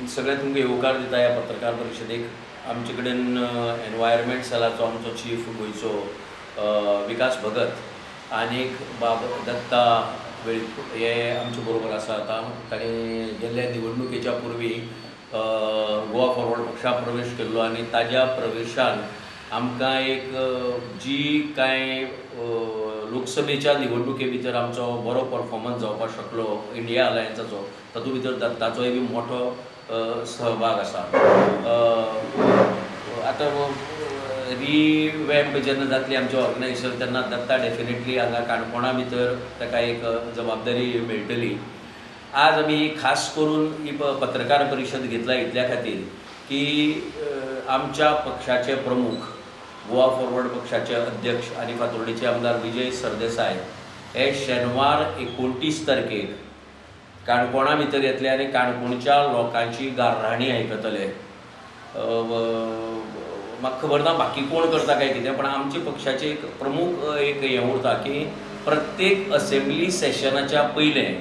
सगळे तुमकां येवकार दिता ह्या पत्रकार परिशदेक. आमचे कडेन एनवायरमेंट सेलाचो आमचो चीफ गोंयचो विकास भगत आनीक बाब दत्ता हे आमचे बरोबर आसा. आतां ताणें गेल्ल्या निवडणुकेच्या पुर्वी गोवा फॉरवर्ड पक्षांत प्रवेश केल्लो आनी ताज्या प्रवेशान आमकां एक जी कांय लोकसभेच्या निवडणुके भितर आमचो बरो परफॉर्मन्स जावपाक शकलो इंडिया अलायन्साचो, तातूंत भितर दत्ताचोय बी मोठो सहभाग आसा. आतां रिवॅम्प जेन्ना जातली आमचें ऑर्गनायझेशन तेन्ना दत्ता डेफिनेटली हांगा काणकोणा भितर ताका एक जबाबदारी मेळटली. आज आमी खास करून ही पत्रकार परिशद घेतला इतल्या खातीर की आमच्या पक्षाचे प्रमुख गोवा फॉरवर्ड पक्षाचे अध्यक्ष आनी फातोर्डेचे आमदार विजय सरदेसाय हे शेनवार 29 तारखेक काणकोणा भितर येतले आनी काणकोणच्या लोकांची गाराणी आयकतले. म्हाका खबर ना बाकी कोण करता काय कितें, पण आमचे पक्षाचे एक प्रमुख एक हें उरता की प्रत्येक असेंब्ली सेशनाच्या पयलें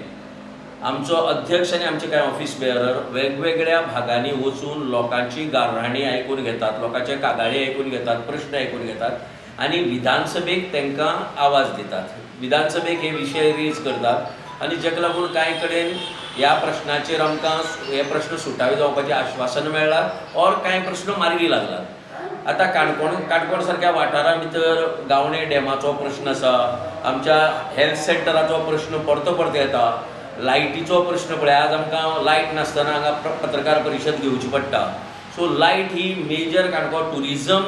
आमचो अध्यक्ष आनी आमचे कांय ऑफिस बेअरर वेगवेगळ्या भागांनी वचून लोकांची गाराणी आयकून घेतात, लोकांचे कागाळी आयकून घेतात, प्रश्न आयकून घेतात आनी विधानसभेक तांकां आवाज दितात. विधानसभेक हे विशय रेज करतात आनी जाका लागून कांय कडेन ह्या प्रश्नाचेर आमकां हे प्रश्न सुटावे जावपाचें आश्वासन मेळ्ळां और कांय प्रश्न मार्गी लागलात. आतां काणकोण सारक्या वाठारा भितर गावणे डॅमाचो प्रश्न आसा, आमच्या हेल्थ सेंटराचो प्रश्न परतो परतो येता, लायटीचो प्रश्न पळय. आज आमकां लायट नासतना हांगा पत्रकार परिशद घेवची पडटा. सो लायट ही मेजर काणकोण टुरिजम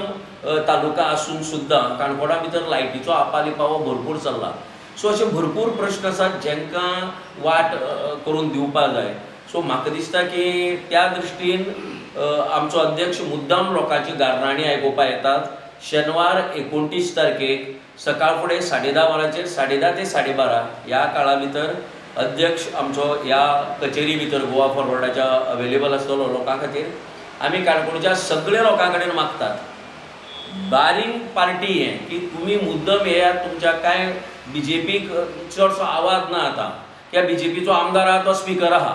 तालुका आसून सुद्दां काणकोणा भितर लायटीचो आपालिपावो भरपूर चल्ला. सो अशे भरपूर प्रश्न आसात जांकां वाट करून दिवपाक जाय. सो म्हाका दिसता की त्या दृश्टीन आमचो अध्यक्ष मुद्दाम लोकांची गाराणी आयकुपाक येतात. शेनवार 29 तारखेक सकाळ फुडें 10:30 वरांचेर 10:30 ते 12:30 ह्या काळा भितर अध्यक्ष आमचो ह्या कचेरी भितर गोवा फॉरवर्डाच्या अवेलेबल आसतलो लोकां खातीर. आमी काणकोणच्या सगळ्या लोकां कडेन मागतात बारीक पार्टी हें की तुमी मुद्दम येयात. तुमच्या कांय BJPक चडसो आवाज ना आतां, कित्याक BJPचो आमदार आहा तो स्पिकर आहा.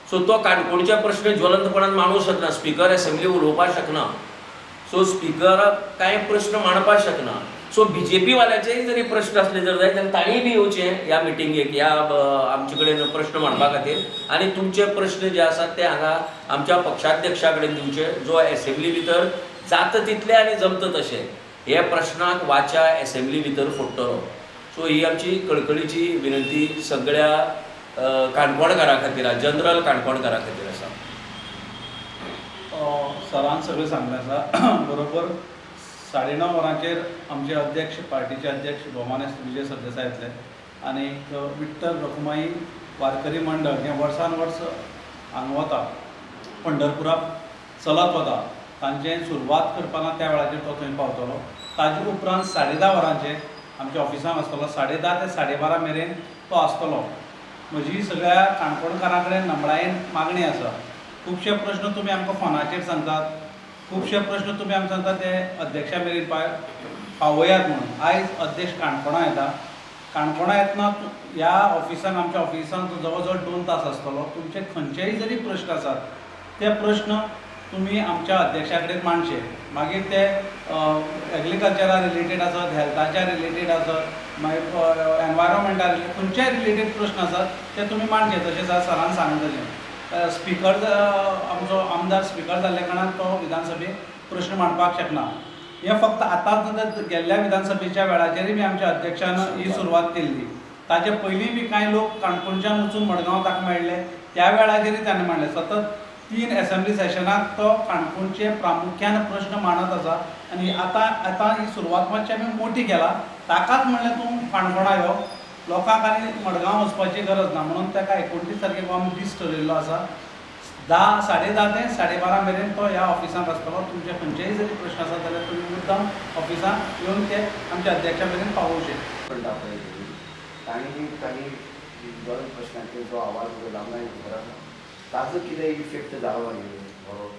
सो तो काणकोणचे प्रश्न ज्वलंतपणान मांडूंक शकना, स्पिकर एसेंब्ली उलोवपाक शकना. सो स्पिकराक कांय प्रश्न मांडपाक शकना. सो BJP वाल्यांचेय जरी प्रश्न असले जर जाय जाल्यार तांणीय बी येवचें ह्या मिटिंगेक, ह्या आमचे कडेन प्रश्न मांडपा खातीर आनी तुमचे प्रश्न जे आसात ते हांगा आमच्या पक्षाध्यक्षा कडेन दिवचे, जो एसेंब्ली भितर जाता तितले आनी जमता तशे हे प्रश्नाक वाचा एसेंब्ली भितर फोडटलो. सो ही आमची कळकळीची विनंती सगळ्या काणकोणकारां खातीर, जनरल काणकोणकारां खातीर आसा. सरान सगळें सांगलें आसा. बरोबर 9:30 वरांचेर आमचे अध्यक्ष, पार्टीचे अध्यक्ष भोवमान्य विजय सरदेसाय येतले आनी विठ्ठल रखुमाई वारकरी मंडळ हें वर्सान वर्स हांगा वता, पंढरपुराक चलत वता, तांचें सुरवात करपाना त्या वेळाचेर तो थंय पावतलो. ताजे उपरांत 10:30 वरांचेर आमच्या ऑफिसान आसतलो. 10:30 ते 12:30 मेरेन तो आसतलो. म्हजी सगळ्या काणकोणकारां कडेन नम्रायेन मागणी आसा. खुबशे प्रश्न तुमी आमकां फोनाचेर सांगतात, खुबशे प्रश्न तुमी आमकां सांगतात ते अध्यक्षा मेरेन पावयात म्हणून. आयज अध्यक्ष काणकोणा येता. काणकोणा येतना ह्या ऑफिसान, आमच्या ऑफिसान जवळ जवळ 2 तास आसतलो. तुमचे खंयचेय जरी प्रश्न आसात ते प्रश्न तुमी आमच्या अध्यक्षा कडेन मांडचे. मागीर ते एग्रिकल्चरा रिलेटेड आसत, हेल्थाच्या रिलेटेड आसत, मागीर एनवायरमेंटा रिलेटेड खंयचेय रिलेटेड प्रश्न आसात ते तुमी मांडचे. तशेंच आज सरान सांगतलें स्पिकर आमचो आमदार स्पिकर जाल्ले कारणान तो विधानसभेक प्रश्न मांडपाक शकना. हें फक्त आतांच गेल्ल्या विधानसभेच्या वेळाचेरय बी आमच्या अध्यक्षान ही सुरवात केल्ली. ताचे पयलीं बी कांय लोक काणकोणच्यान वचून मडगांव ताका मेळ्ळे, त्या वेळाचेरय ताणें मांडले. सतत 3 एसेंब्ली सेशनाक तो काणकोणचे प्रामुख्यान प्रश्न मांडत आसा आनी आतां ही सुरवात मातशी आमी मोठी केला. ताकाच म्हणलें तूं काणकोणा यो, लोकांक आनी मडगांव वचपाची गरज ना म्हणून ताका 29 तारखेक आमी दीस ठरयल्लो आसा. 10:30 ते 12:30 मेरेन तो ह्या ऑफिसान आसतलो. तुमचे खंयचेय जरी प्रश्न आसात जाल्यार तुमी मुद्दाम ऑफिसान येवन ते आमच्या अध्यक्षा मेरेन पावोवचे. तांणी दोन प्रश्नांचेर जो आवाज उडयला आमकां ताजो कितें इफेक्ट जालो बरो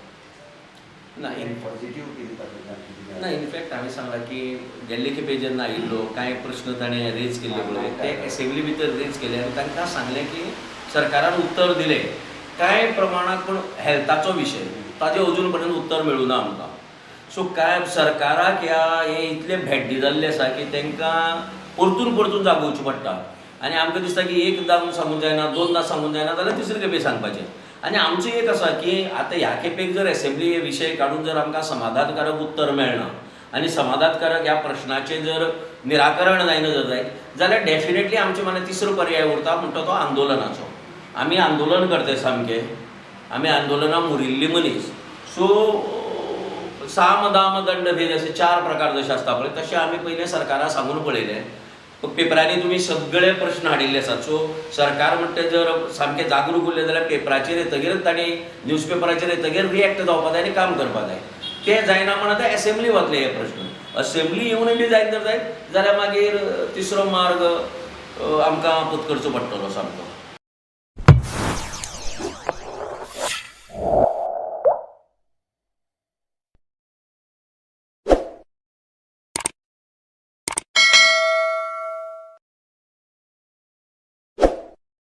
ना पॉझिटिव्ह केली तातूंतल्यान ना. इनफॅक्ट हांवें सांगलां की गेल्ले खेपे जेन्ना आयिल्लो कांय प्रश्न ताणें रेज केल्ले पळय ते एसेंब्ली भितर रेज केले आनी तांकां सांगलें की सरकारान उत्तर दिलें कांय प्रमाणात पूण हेल्थाचो विशय ताजें अजून पर्यंत उत्तर मेळूं ना आमकां. सो काय सरकाराक हे इतले भेड्डी जाल्ले आसा की तांकां परतून परतून जागोवचें पडटा. आनी आमकां दिसता की एकदां सांगूंक जायना, दोनदां सांगूंक जायना जाल्यार तिसरे खेपे सांगपाचें. आनी आमचें एक आसा की आतां ह्या खेपेक जर असेंब्ली हे विशय काडून जर आमकां समाधानकारक उत्तर मेळना आनी समाधानकारक ह्या प्रश्नाचें जर निराकरण जायना जर जायत जाल्यार डेफिनेटली आमचे माने तिसरो पर्याय उरता म्हणटा तो आंदोलनाचो. आमी आंदोलन करते सामके, आमी आंदोलनां मुरिल्ली मनीस. सो साम दाम दंड भेद असे 4 प्रकार जसे आसता पळय तशें आमी पयलें सरकाराक सांगून पळयलें. पेपरांनी तुमी सगळे प्रश्न हाडिल्ले आसात. सो सरकार म्हणटा जर सामकें जागरूक उरलें जाल्यार पेपराचेर येतगीर तांणी न्यूजपेपराचेर येतगीर रिएक्ट जावपा जाय आनी काम करपा जाय. तें जायना म्हण आतां असेंब्ली वतले हे प्रश्न. असेंब्ली येवनूय बी जायत जर जायत जाल्यार मागीर तिसरो मार्ग आमकां पत्करचो पडटलो सामको.